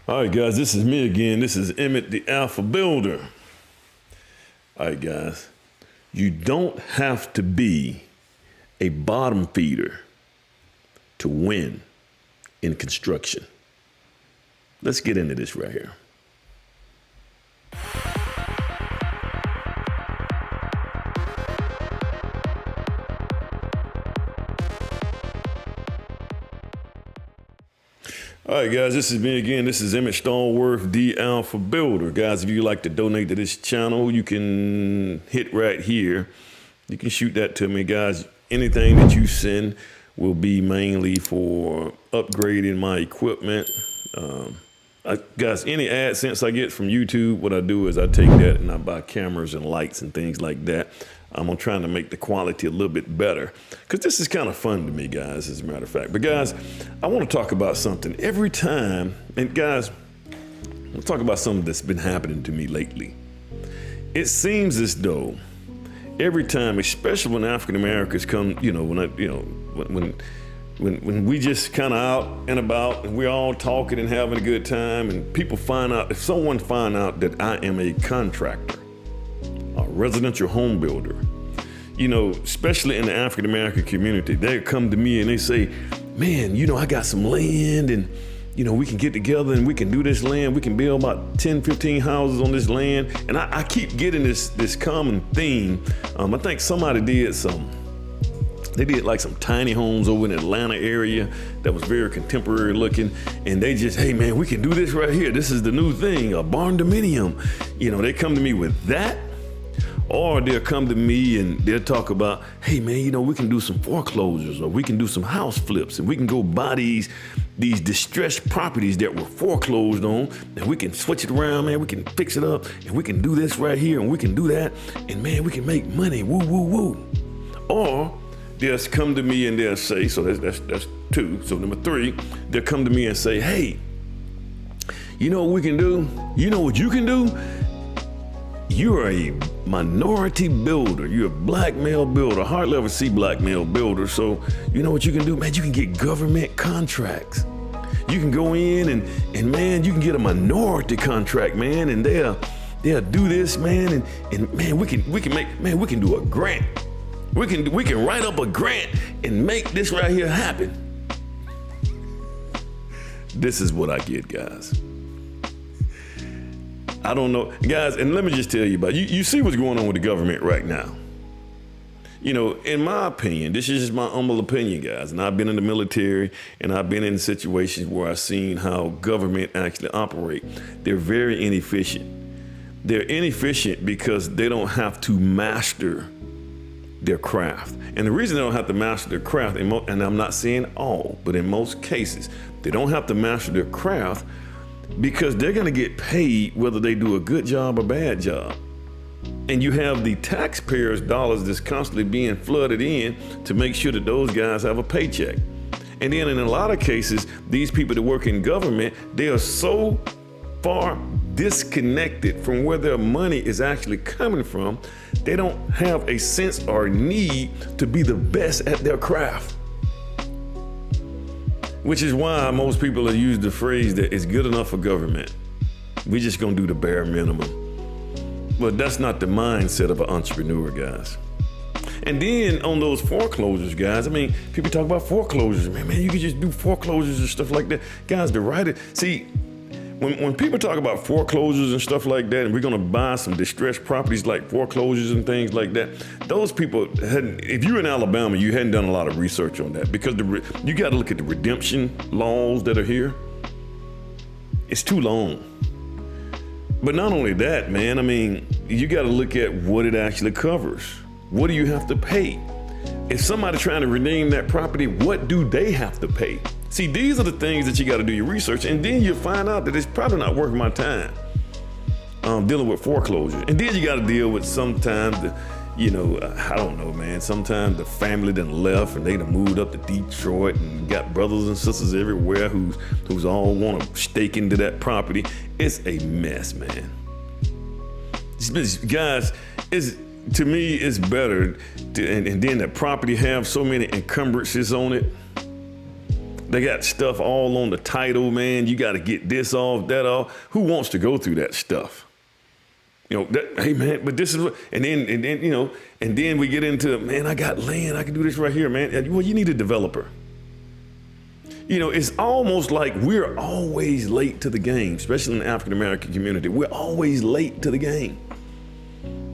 All right, guys, this is me again. This is Emmett, the Alpha Builder. All right, guys, you don't have to be a bottom feeder to win in construction. Let's get into this right here. All right, guys, this is me again. This is Emmett Stallworth, the Alpha Builder. Guys, if you'd like to donate to this channel, you can hit right here. You can shoot that to me, guys. Anything that you send will be mainly for upgrading my equipment. Guys, any AdSense I get from YouTube, what I do is I take that and I buy cameras and lights and things like that. I'm trying to make the quality a little bit better because this is kind of fun to me, guys, as a matter of fact. But guys, I want to talk about something every time. And guys, I'll talk about something that's been happening to me lately. It seems as though every time, especially when African Americans come, when we just kind of out and about and we're all talking and having a good time, and people find out, if someone find out that I am a contractor, a residential home builder, especially in the African American community, they come to me and they say, man, I got some land and, we can get together and we can do this land. We can build about 10, 15 houses on this land. And I keep getting this common theme. I think somebody did some tiny homes over in the Atlanta area that was very contemporary looking. And they just, hey man, we can do this right here. This is the new thing, a barn dominium. They come to me with that. Or they'll come to me and they'll talk about, hey man, we can do some foreclosures, or we can do some house flips, and we can go buy these distressed properties that were foreclosed on, and we can switch it around, man. We can fix it up, and we can do this right here, and we can do that, and man, we can make money, woo, woo, woo. Or they'll come to me and they'll say, so that's two. So number three, they'll come to me and say, hey, you know what we can do? You know what you can do? You're a minority builder. You're a black male builder. Hardly ever see black male builders. So you know what you can do, man? You can get government contracts. You can go in and man, you can get a minority contract, man, and they'll do this, man, and man, we can do a grant. We can write up a grant and make this right here happen. This is what I get, guys. I don't know, guys, and let me just tell you about it. You see what's going on with the government right now. In my opinion, this is just my humble opinion, guys, and I've been in the military and I've been in situations where I've seen how government actually operate. They're very inefficient. They're inefficient because they don't have to master their craft. And the reason they don't have to master their craft, and I'm not saying all, but in most cases, they don't have to master their craft because they're going to get paid whether they do a good job or bad job. And you have the taxpayers' dollars that's constantly being flooded in to make sure that those guys have a paycheck. And then in a lot of cases, these people that work in government, they are so far disconnected from where their money is actually coming from, they don't have a sense or need to be the best at their craft. Which is why most people have used the phrase that it's good enough for government. We just gonna do the bare minimum. But that's not the mindset of an entrepreneur, guys. And then on those foreclosures, guys, people talk about foreclosures. Man, you can just do foreclosures and stuff like that. Guys, when people talk about foreclosures and stuff like that, and we're gonna buy some distressed properties like foreclosures and things like that, those people if you're in Alabama, you hadn't done a lot of research on that, because you gotta look at the redemption laws that are here. It's too long. But not only that, man, you gotta look at what it actually covers. What do you have to pay? If somebody's trying to redeem that property, what do they have to pay? See, these are the things that you got to do your research, and then you find out that it's probably not worth my time dealing with foreclosure. And then you got to deal with sometimes I don't know, man. Sometimes the family done left and they done moved up to Detroit and got brothers and sisters everywhere who's all want to stake into that property. It's a mess, man. Guys, to me, it's better and then the property have so many encumbrances on it. They got stuff all on the title, man. You got to get this off, that off. Who wants to go through that stuff? Hey man, but this is what, and then we get into, man, I got land, I can do this right here, man. Well, you need a developer. It's almost like we're always late to the game, especially in the African-American community. We're always late to the game.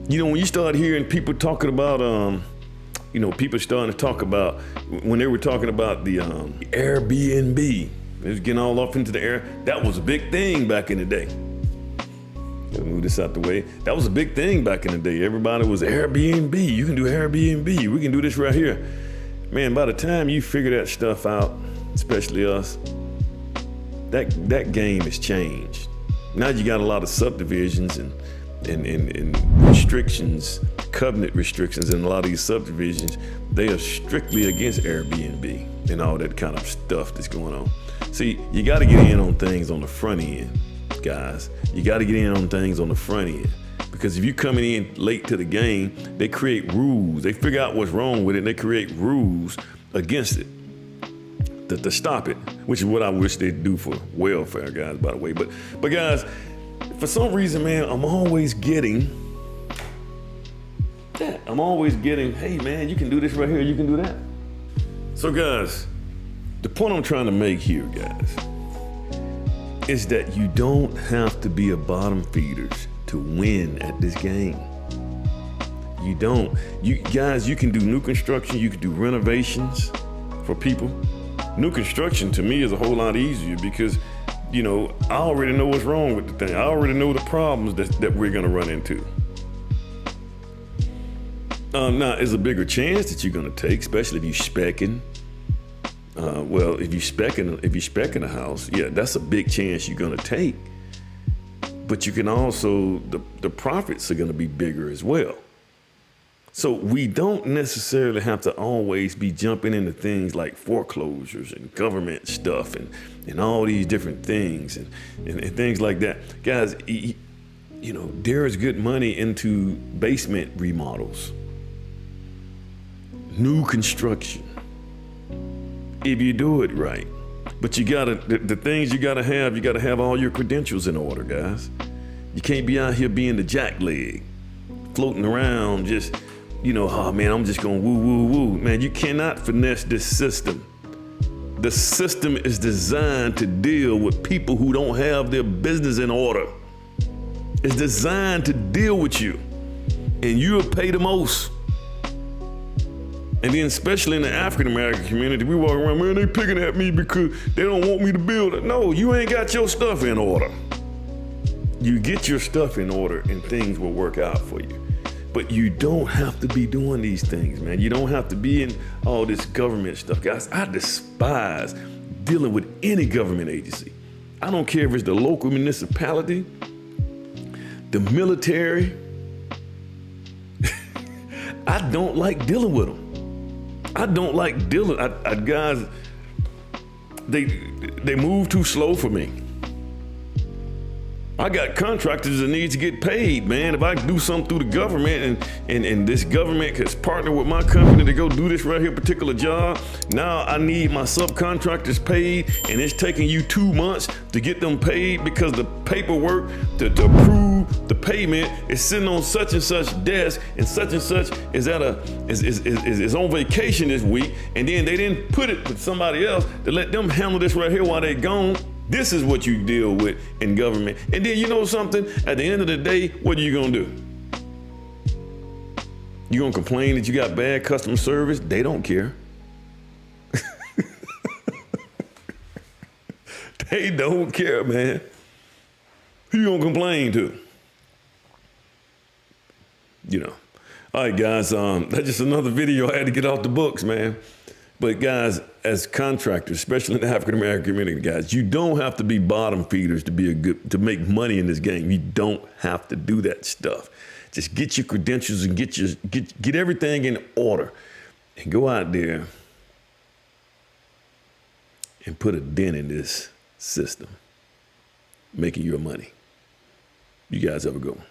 When you start hearing people talking about, people starting to talk about, when they were talking about the Airbnb, it was getting all off into the air. That was a big thing back in the day. Move this out the way. That was a big thing back in the day. Everybody was Airbnb. You can do Airbnb. We can do this right here. Man, by the time you figure that stuff out, especially us, that game has changed. Now you got a lot of subdivisions and restrictions, covenant restrictions in a lot of these subdivisions. They are strictly against Airbnb and all that kind of stuff that's going on. See, you got to get in on things on the front end, guys. You got to get in on things on the front end, because if you're coming in late to the game, they create rules. They figure out what's wrong with it, and they create rules against it to stop it, which is what I wish they'd do for welfare, guys, by the way. But guys, for some reason, man, I'm always getting that. I'm always getting, hey, man, you can do this right here, you can do that. So, guys, the point I'm trying to make here, guys, is that you don't have to be a bottom feeders to win at this game. You don't. You guys, you can do new construction, you can do renovations for people. New construction to me is a whole lot easier because, I already know what's wrong with the thing. I already know the problems that we're gonna run into. Now, there's a bigger chance that you're gonna take, especially if you're specking. If you spec in a house, yeah, that's a big chance you're gonna take. But you can also, the profits are gonna be bigger as well. So we don't necessarily have to always be jumping into things like foreclosures and government stuff and all these different things and things like that. Guys, there is good money into basement remodels, new construction, if you do it right. But the things you gotta have all your credentials in order, guys. You can't be out here being the jackleg, floating around just, oh man, I'm just gonna woo, woo, woo. Man, you cannot finesse this system. The system is designed to deal with people who don't have their business in order. It's designed to deal with you, and you'll pay the most. And then especially in the African-American community, we walk around, man, they picking at me because they don't want me to build it. No, you ain't got your stuff in order. You get your stuff in order and things will work out for you. But you don't have to be doing these things, man. You don't have to be in all this government stuff. Guys, I despise dealing with any government agency. I don't care if it's the local municipality, the military. I don't like dealing with them. I don't like dealing. Guys, they move too slow for me. I got contractors that need to get paid, man. If I do something through the government and this government has partnered with my company to go do this right here particular job, now I need my subcontractors paid, and it's taking you 2 months to get them paid because the paperwork to approve the payment is sitting on such and such desk, and such is on vacation this week, and then they didn't put it with somebody else to let them handle this right here while they're gone. This is what you deal with in government. And then you know something? At the end of the day, what are you gonna do? You gonna complain that you got bad customer service? They don't care. They don't care, man. Who you gonna complain to? All right, guys, that's just another video I had to get off the books, man. But guys, as contractors, especially in the African-American community, guys, you don't have to be bottom feeders to make money in this game. You don't have to do that stuff. Just get your credentials and get everything in order, and go out there and put a dent in this system, making your money. You guys have a good one.